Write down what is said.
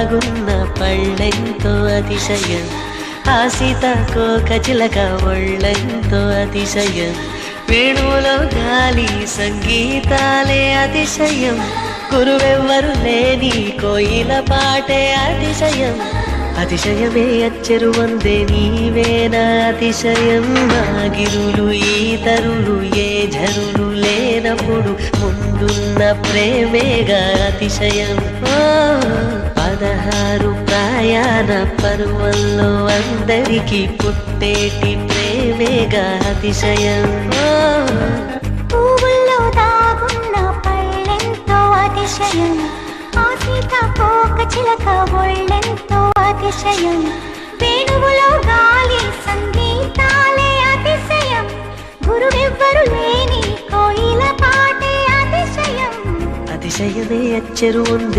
దాగున్న పళ్ళెంతో అతిశయం, ఆ సీతాకోక చిలక ఒళ్ళెంతో అతిశయం, వేణువులో గాలి సంగీతాలే అతిశయం, గురువెవ్వరు లేని కోయిల పాటే అతిశయం, అతిశయమే అచ్చెరు వందే నీవేనా అతిశయం, ఆగిరులు ఈతరులు ఏ ఝరులు లేనప్పుడు ముందున్న ప్రేమేగా అతిశయం. 16 ప్రయాణ పర్వంలో అందరికీ పుట్టేటి ప్రేమేగా అతిశయం. పువ్వుల్లో దాగున్న పళ్ళెంతో అతిశయం, ఆ సీతాకోక చిలక ఒళ్ళెంతో అతిశయం, వేణువులో గాలి సంగీతాలే అతిశయం, గురువెవ్వరు లేని కోయిల పాటే అతిశయం, అతిశయమే అచ్చెరు ఉంది